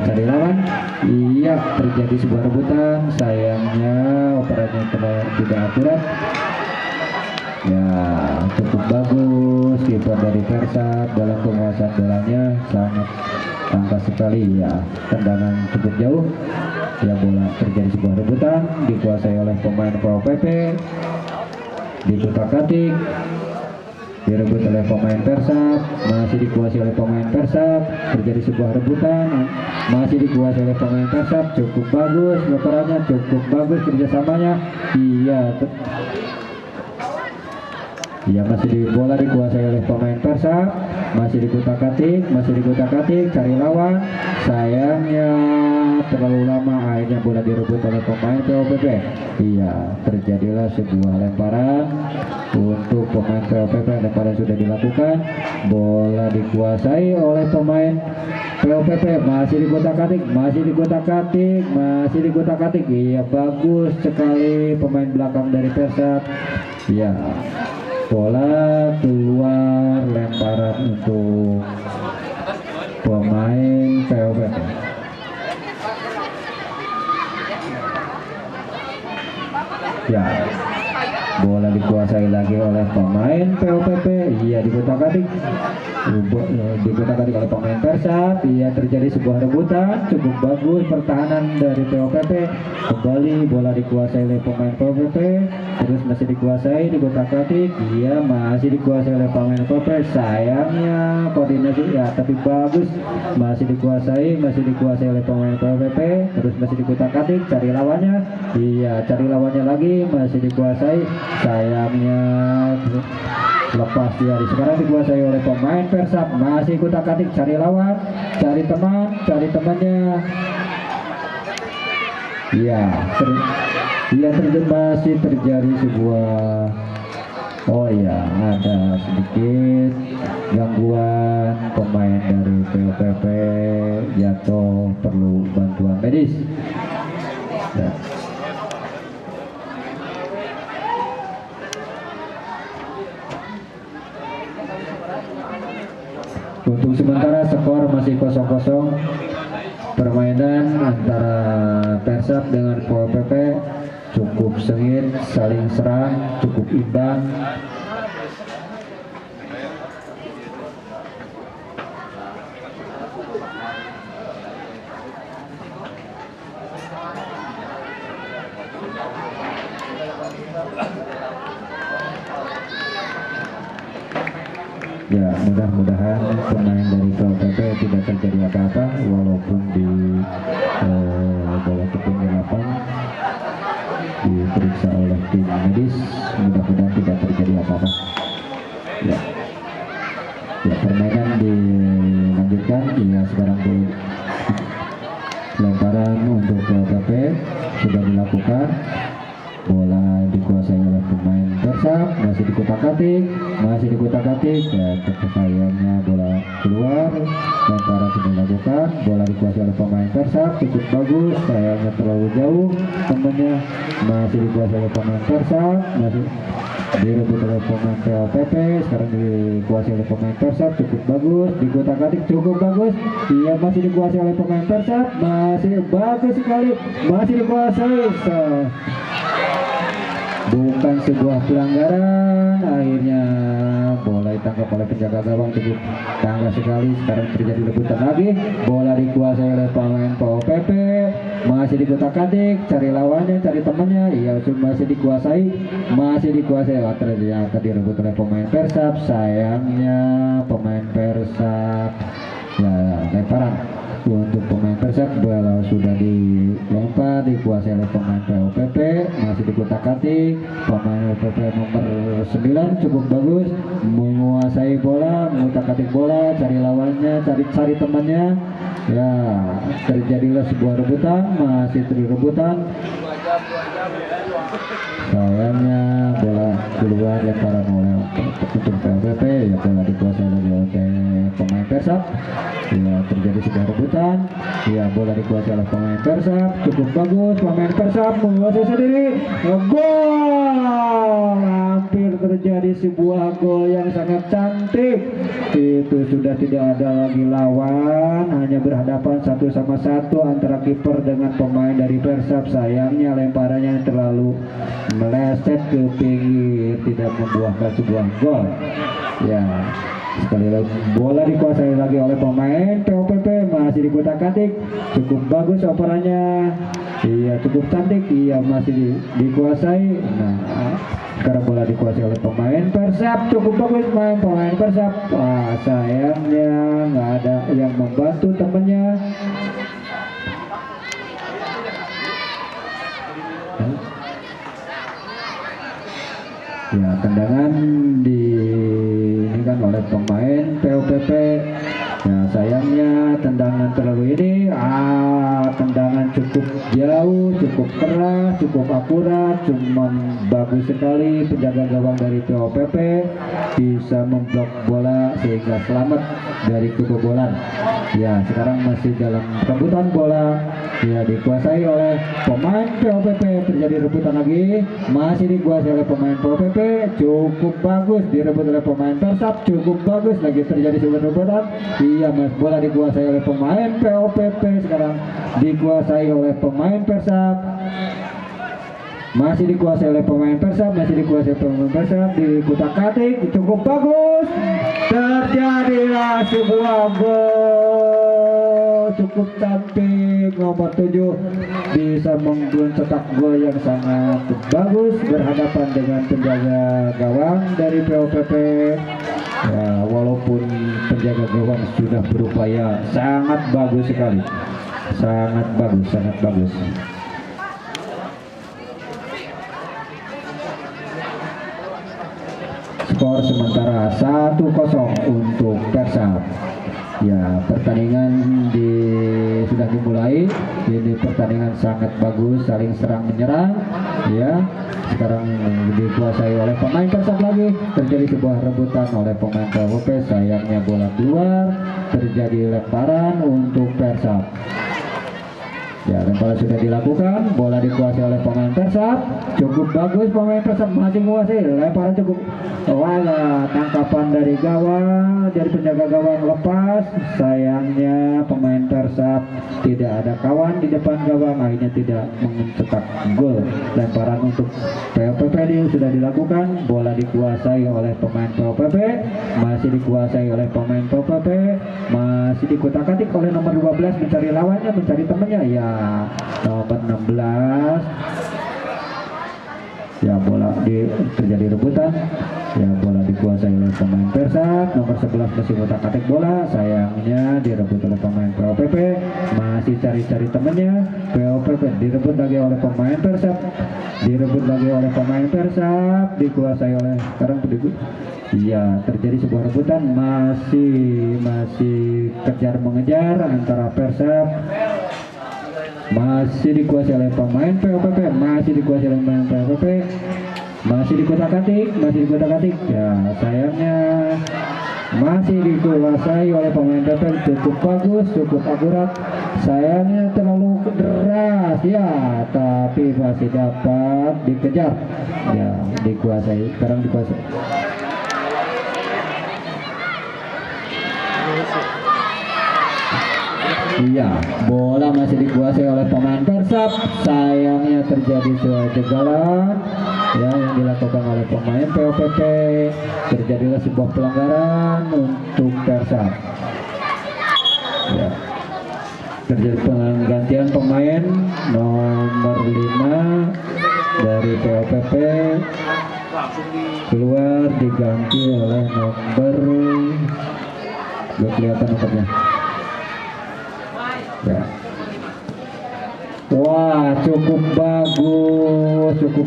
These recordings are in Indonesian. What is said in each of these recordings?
cari lawan. Iya, terjadi sebuah rebutan, sayangnya operannya tidak akurat. Ya, cukup bagus kiper dari Persab dalam penguasaan bolanya, sangat tangkas sekali ya, tendangan cukup jauh. Ya, bola terjadi sebuah rebutan, dikuasai oleh pemain POPP, dikutak-atik, direbut oleh pemain Persab, masih dikuasai oleh pemain Persab, terjadi sebuah rebutan, masih dikuasai oleh pemain Persab, cukup bagus lemparannya, cukup bagus kerjasamanya. Iya, masih di bola dikuasai oleh pemain Persab, masih dikutak-atik, cari lawan, sayangnya terlalu lama, akhirnya bola direbut oleh pemain POPP. Iya, terjadilah sebuah lemparan untuk pemain POPP, lemparan sudah dilakukan, bola dikuasai oleh pemain POPP, masih dikutak-atik. Iya, bagus sekali pemain belakang dari Persab. Iya, bola keluar, lemparan untuk pemain POPP. Ya, bola dikuasai lagi oleh pemain POPP. Iya, dikutak-atik oleh pemain Persab. Iya, terjadi sebuah rebutan, cukup bagus pertahanan dari POPP. Kembali bola dikuasai oleh pemain POPP, terus masih dikuasai, dikutak-atik. Iya, masih dikuasai oleh pemain POPP, sayangnya koordinasi ya, tapi bagus, masih dikuasai oleh pemain POPP, terus masih dikutak-atik, cari lawannya. Iya, cari lawannya lagi, masih dikuasai, sayangnya lepas dia. Sekarang dikuasai oleh pemain Persab, masih kutak-atik, cari lawan, cari temannya. Iya, masih terjadi sebuah, oh ya, ada sedikit gangguan, pemain dari POPP jatuh, perlu bantuan medis ya. Untuk sementara skor masih 0-0. Permainan antara Persab dengan POPP cukup sengit, saling serang, cukup imbang. Ya, mudah-mudahan pemain dari POPP tidak terjadi apa-apa, walaupun di bola kepingin lapang diperiksa oleh tim medis, mudah-mudahan tidak terjadi apa-apa. Ya, permainan dilanjutkan. Ya, sekarang lemparan untuk POPP sudah dilakukan. Bola dikuasai oleh pemain Persab, masih dikutak-atik, ya, sayangnya bola keluar, lemparan sudah dilakukan, bola dikuasai oleh pemain Persab, cukup bagus, sayangnya terlalu jauh, temannya masih dikuasai oleh pemain Persab, masih direbut oleh pemain POPP, sekarang dikuasai oleh pemain Persab, cukup bagus, dikutak-atik, cukup bagus, iya, masih dikuasai oleh pemain Persab, masih bagus sekali, masih dikuasai. Bukan sebuah pelanggaran, akhirnya bola ditangkap oleh penjaga gawang, cukup tangga sekali. Sekarang terjadi rebutan lagi, bola dikuasai oleh pemain POPP, masih dikutak-atik, cari lawannya, cari temannya. Iya, masih dikuasai, ternyata direbut oleh pemain Persab, sayangnya pemain Persab. Ya, lemparan untuk pemain Persab, bola sudah dilempar, dikuasai oleh pemain POPP, masih dikutak-atik, pemain POPP nomor 9 cukup bagus, menguasai bola, mengutak-atik bola, cari lawannya, cari temannya. Ya, terjadilah sebuah rebutan, masih rebutan, sayangnya bola keluar, lemparan oleh untuk POPP. Ya, bola dikuasai oleh pemain Persab. Ya, terjadi sebuah rebutan. Ya, bola dikuasai oleh pemain Persab, cukup bagus, pemain Persab menguasai sendiri, gol. hampir terjadi sebuah gol yang sangat cantik. Itu sudah tidak ada lagi lawan, hanya berhadapan 1-1 antara kiper dengan pemain dari Persab. Sayangnya lemparannya terlalu meleset ke pinggir, tidak membuahkan sebuah gol. Ya, sekali lagi bola dikuasai lagi oleh pemain POPP, masih dikutak-atik, cukup bagus operannya. Iya, cukup cantik. Iya, masih dikuasai. Nah, sekarang bola dikuasai oleh pemain Persab, cukup bagus main pemain Persab. Wah, sayangnya nggak ada yang membantu temennya. Ya, tendangan diinikan oleh pemain POPP. Ya, sayangnya tendangan terlalu ini, tendangan cukup jauh, cukup keras, cukup akurat, cuman bagus sekali penjaga gawang dari POPP bisa memblok bola sehingga selamat dari kebobolan. Ya, sekarang masih dalam rebutan bola. Ya, dikuasai oleh pemain POPP, terjadi rebutan lagi, masih dikuasai oleh pemain POPP, cukup bagus direbut oleh pemain Persab, cukup bagus lagi terjadi sebuah rebutan. Iya, mas, bola dikuasai oleh pemain POPP, sekarang dikuasai oleh pemain Persab, masih dikuasai oleh pemain Persab, masih dikuasai pemain Persab, dikutak-atik, cukup bagus, terjadilah sebuah gol cukup cantik. Nomor 7 bisa mencetak gol yang sangat bagus berhadapan dengan penjaga gawang dari POPP. Ya, walaupun penjaga gawang sudah berupaya sangat bagus sekali, sangat bagus, sangat bagus. Skor sementara 1-0 untuk Persab. Ya, pertandingan sudah dimulai. Ini pertandingan sangat bagus, saling serang menyerang. Ya, sekarang dikuasai oleh pemain Persab lagi. Terjadi sebuah rebutan oleh pemain POPP. Sayangnya bola keluar. Terjadi lemparan untuk Persab. Ya, lemparan sudah dilakukan, bola dikuasai oleh pemain Persab, cukup bagus pemain Persab masih menguasai, lemparan cukup, wala tangkapan dari gawang, dari penjaga gawang lepas. Sayangnya pemain Persab tidak ada kawan di depan gawang, akhirnya tidak mencetak gol. Lemparan untuk POPP ini sudah dilakukan, bola dikuasai oleh pemain POPP, masih dikuasai oleh pemain POPP, masih dikutak-atik oleh nomor 12 mencari lawannya, mencari temannya. Ya, nomor 16. Ya, bola terjadi rebutan. Ya, bola dikuasai oleh pemain Persab. Nomor 11 masih ngutak-atik bola. Sayangnya direbut oleh pemain POPP. Masih cari-cari temannya. POPP direbut lagi oleh pemain Persab. Direbut lagi oleh pemain Persab. Dikuasai oleh sekarang berikut. Iya, terjadi sebuah rebutan. Masih kejar mengejar antara Persab. Masih dikuasai oleh pemain POPP, masih dikuasai oleh pemain POPP, masih dikutak-atik. Ya, sayangnya masih dikuasai oleh pemain POPP, cukup bagus, cukup akurat. Sayangnya terlalu deras, ya, tapi masih dapat dikejar. Ya, dikuasai, sekarang dikuasai. Iya, bola masih dikuasai oleh pemain Persab. Sayangnya terjadi sebuah jegalan ya yang dilakukan oleh pemain POPP. Terjadilah sebuah pelanggaran untuk Persab. Ya, terjadi penggantian pemain nomor 5 dari POPP keluar diganti oleh nomor, gak kelihatan nomornya. Ya. Wah, cukup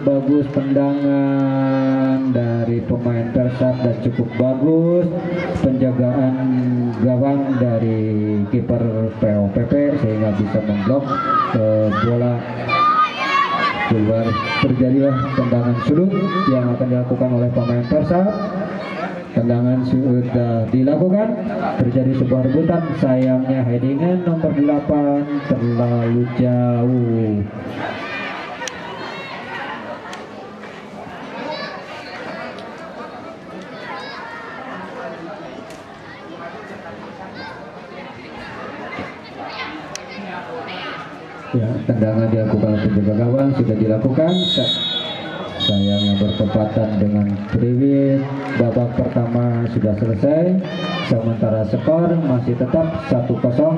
bagus tendangan dari pemain Persab dan cukup bagus penjagaan gawang dari kiper POPP sehingga bisa memblok bola keluar. Terjadilah tendangan sudut yang akan dilakukan oleh pemain Persab. Tendangan sudah dilakukan, terjadi sebuah rebutan. Sayangnya headingan nomor 8 terlalu jauh. Ya, tendangan dilakukan oleh penjaga gawang sudah dilakukan. Sayangnya bertepatan dengan Priwit. Babak pertama sudah selesai, sementara skor masih tetap 1-0.